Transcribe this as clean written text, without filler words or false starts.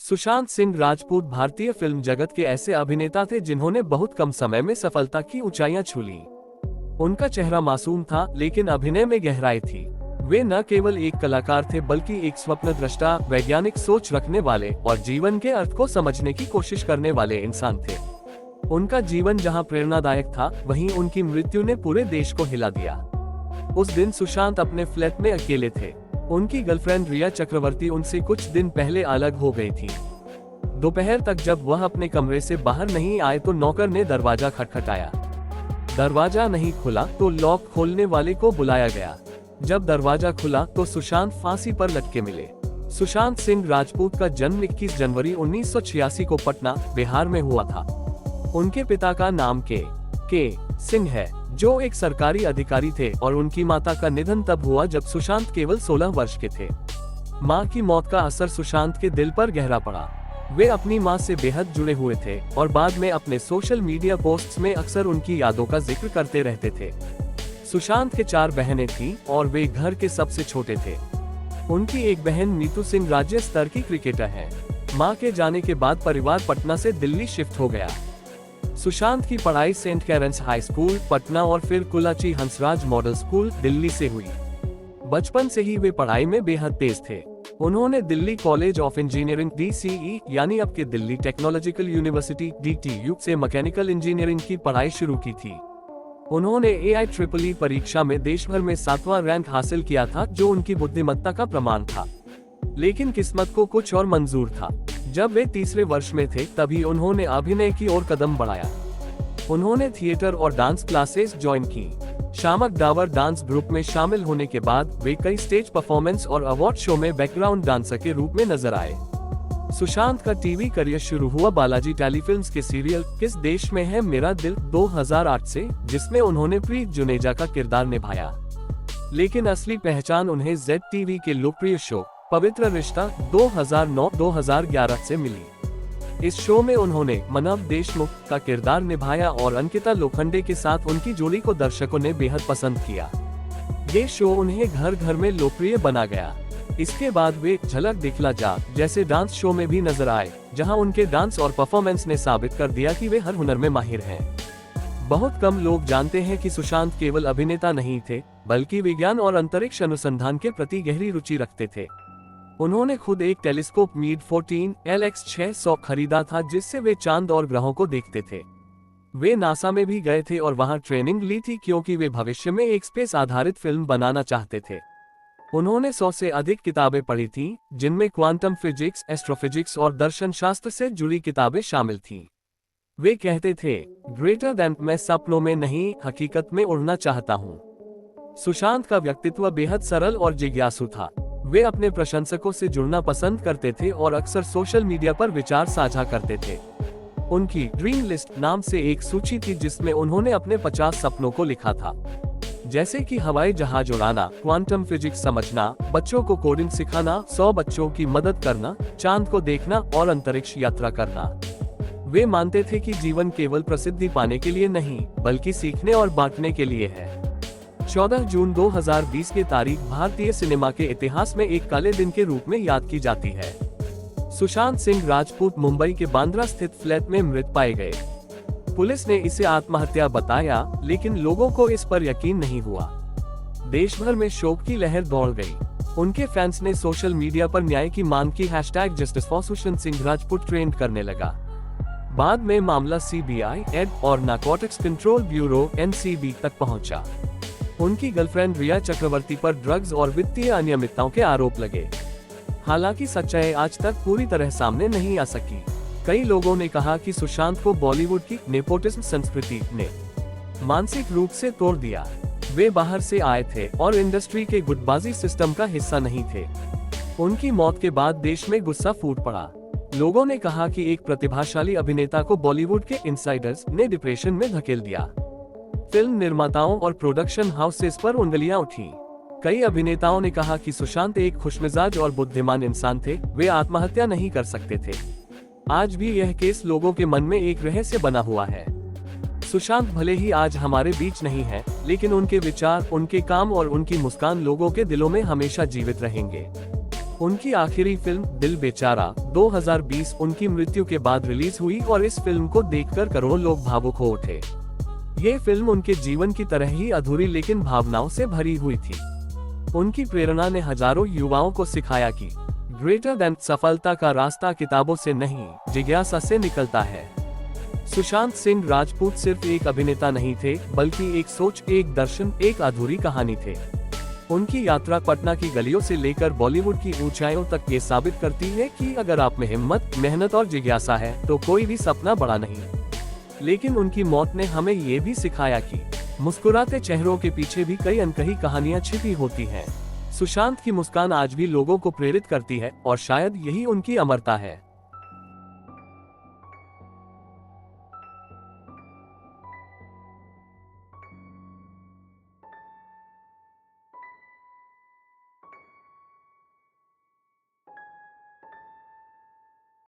सुशांत सिंह राजपूत भारतीय फिल्म जगत के ऐसे अभिनेता थे जिन्होंने बहुत कम समय में सफलता की ऊंचाइयां छू ली। उनका चेहरा मासूम था, लेकिन अभिनय में गहराई थी। वे न केवल एक कलाकार थे बल्कि एक स्वप्नद्रष्टा, वैज्ञानिक सोच रखने वाले और जीवन के अर्थ को समझने की कोशिश करने वाले इंसान थे। उनका जीवन जहां प्रेरणादायक था, वहीं उनकी मृत्यु ने पूरे देश को हिला दिया। उस दिन सुशांत अपने फ्लैट में अकेले थे। उनकी गर्लफ्रेंड रिया चक्रवर्ती उनसे कुछ दिन पहले अलग हो गई थी। दोपहर तक जब वह अपने कमरे से बाहर नहीं आए तो नौकर ने दरवाजा खटखटाया। दरवाजा नहीं खुला तो लॉक खोलने वाले को बुलाया गया। जब दरवाजा खुला तो सुशांत फांसी पर लटके मिले। सुशांत सिंह राजपूत का जन्म 21 जनवरी 1986 को पटना, बिहार में हुआ था। उनके पिता का नाम के सिंह है, जो एक सरकारी अधिकारी थे, और उनकी माता का निधन तब हुआ जब सुशांत केवल 16 वर्ष के थे। मां की मौत का असर सुशांत के दिल पर गहरा पड़ा। वे अपनी मां से बेहद जुड़े हुए थे और बाद में अपने सोशल मीडिया पोस्ट्स में अक्सर उनकी यादों का जिक्र करते रहते थे। सुशांत के 4 बहनें थीं और वे घर के सबसे छोटे थे। उनकी एक बहन नीतू सिंह राज्य स्तर की क्रिकेटर है। मां के जाने के बाद परिवार पटना से दिल्ली शिफ्ट हो गया। सुशांत की पढ़ाई Saint Karen's high school, Patna और फिर कुलाची हंसराज मॉडल स्कूल, दिल्ली से हुई। बचपन से ही वे पढ़ाई में बेहद तेज थे। उन्होंने Delhi college of engineering DCE यानी अब के दिल्ली टेक्नोलॉजिकल यूनिवर्सिटी DTU से मैकेनिकल इंजीनियरिंग की पढ़ाई शुरू की थी। उन्होंने AIEEE परीक्षा में देश भर में 7वां रैंक हासिल किया था, जो उनकी बुद्धिमत्ता का प्रमाण था। लेकिन किस्मत को कुछ और मंजूर था। जब वे तीसरे वर्ष में थे तभी उन्होंने अभिनय की ओर कदम बढ़ाया। उन्होंने थिएटर और डांस क्लासेस ज्वाइन की। शामक डावर डांस ग्रुप में शामिल होने के बाद वे कई स्टेज परफॉर्मेंस और अवार्ड शो में बैकग्राउंड डांसर के रूप में नजर आए। सुशांत का टीवी करियर शुरू हुआ बालाजी टेलीफिल्म्स के सीरियल किस देश में है मेरा दिल 2008 से, जिसमें उन्होंने प्रीत जुनेजा का किरदार निभाया। लेकिन असली पहचान उन्हें ZTV के लोकप्रिय शो पवित्र रिश्ता 2009-2011 से मिली। इस शो में उन्होंने मनव देशमुख का किरदार निभाया और अंकिता लोखंडे के साथ उनकी जोड़ी को दर्शकों ने बेहद पसंद किया। ये शो उन्हें घर घर में लोकप्रिय बना गया। इसके बाद वे झलक दिखला जा जैसे डांस शो में भी नजर आए, जहां उनके डांस और परफॉर्मेंस ने साबित कर दिया कि वे हर हुनर में माहिर हैं। बहुत कम लोग जानते हैं कि सुशांत केवल अभिनेता नहीं थे, बल्कि विज्ञान और अंतरिक्ष अनुसंधान के प्रति गहरी रुचि रखते थे। उन्होंने खुद एक टेलीस्कोप मीड 14 LX600 खरीदा था, जिससे वे चांद और ग्रहों को देखते थे। वे नासा में भी गए थे और वहां ट्रेनिंग ली थी, क्योंकि वे भविष्य में एक स्पेस आधारित फिल्म बनाना चाहते थे। उन्होंने 100 से अधिक किताबें पढ़ी थीं, जिनमें क्वांटम फिजिक्स, एस्ट्रोफिजिक्स और दर्शन शास्त्र से जुड़ी किताबें शामिल थीं। वे कहते थे, ग्रेटर देन, मैं सपनों में नहीं, हकीकत में उड़ना चाहता हूँ। सुशांत का व्यक्तित्व बेहद सरल और जिज्ञासु था। वे अपने प्रशंसकों से जुड़ना पसंद करते थे और अक्सर सोशल मीडिया पर विचार साझा करते थे। उनकी ड्रीम लिस्ट नाम से एक सूची थी जिसमें उन्होंने अपने 50 सपनों को लिखा था, जैसे कि हवाई जहाज उड़ाना, क्वांटम फिजिक्स समझना, बच्चों को कोडिंग सिखाना, 100 बच्चों की मदद करना, चांद को देखना और अंतरिक्ष यात्रा करना। वे मानते थे कि जीवन केवल प्रसिद्धि पाने के लिए नहीं, बल्कि सीखने और बांटने के लिए है। 14 जून 2020 की तारीख भारतीय सिनेमा के इतिहास में एक काले दिन के रूप में याद की जाती है। सुशांत सिंह राजपूत मुंबई के बांद्रा स्थित फ्लैट में मृत पाए गए। पुलिस ने इसे आत्महत्या बताया, लेकिन लोगों को इस पर यकीन नहीं हुआ। देश भर में शोक की लहर दौड़ गई। उनके फैंस ने सोशल मीडिया पर न्याय की मांग की #justice for Sushant Singh Rajput trend करने लगा। बाद में मामला CBI एड और नारकोटिक्स कंट्रोल ब्यूरो NCB तक पहुंचा। उनकी गर्लफ्रेंड रिया चक्रवर्ती पर ड्रग्स और वित्तीय अनियमितताओं के आरोप लगे। हालांकि सच्चाई आज तक पूरी तरह सामने नहीं आ सकी। कई लोगों ने कहा कि सुशांत को बॉलीवुड की नेपोटिज्म संस्कृति ने मानसिक रूप से तोड़ दिया। वे बाहर से आए थे और इंडस्ट्री के गुटबाजी सिस्टम का हिस्सा नहीं थे। उनकी मौत के बाद देश में गुस्सा फूट पड़ा। लोगों ने कहा कि एक प्रतिभाशाली अभिनेता को बॉलीवुड के इनसाइडर्स ने डिप्रेशन में धकेल दिया। फिल्म निर्माताओं और प्रोडक्शन हाउसेस पर उंगलियां उठी। कई अभिनेताओं ने कहा कि सुशांत एक खुशमिजाज और बुद्धिमान इंसान थे, वे आत्महत्या नहीं कर सकते थे। आज भी यह केस लोगों के मन में एक रहस्य बना हुआ है। सुशांत भले ही आज हमारे बीच नहीं है, लेकिन उनके विचार, उनके काम और उनकी मुस्कान लोगों के दिलों में हमेशा जीवित रहेंगे। उनकी आखिरी फिल्म दिल बेचारा 2020 उनकी मृत्यु के बाद रिलीज हुई और इस फिल्म को देखकर करोड़ों लोग भावुक हो उठे। ये फिल्म उनके जीवन की तरह ही अधूरी लेकिन भावनाओं से भरी हुई थी। उनकी प्रेरणा ने हजारों युवाओं को सिखाया कि ग्रेटर देन सफलता का रास्ता किताबों से नहीं, जिज्ञासा से निकलता है। सुशांत सिंह राजपूत सिर्फ एक अभिनेता नहीं थे, बल्कि एक सोच, एक दर्शन, एक अधूरी कहानी थे। उनकी यात्रा पटना की गलियों से लेकर बॉलीवुड की ऊंचाइयों तक ये साबित करती है कि अगर आप में हिम्मत, मेहनत और जिज्ञासा है तो कोई भी सपना बड़ा नहीं। लेकिन उनकी मौत ने हमें ये भी सिखाया कि मुस्कुराते चेहरों के पीछे भी कई अनकही कहानियां छिपी होती हैं। सुशांत की मुस्कान आज भी लोगों को प्रेरित करती है और शायद यही उनकी अमरता है।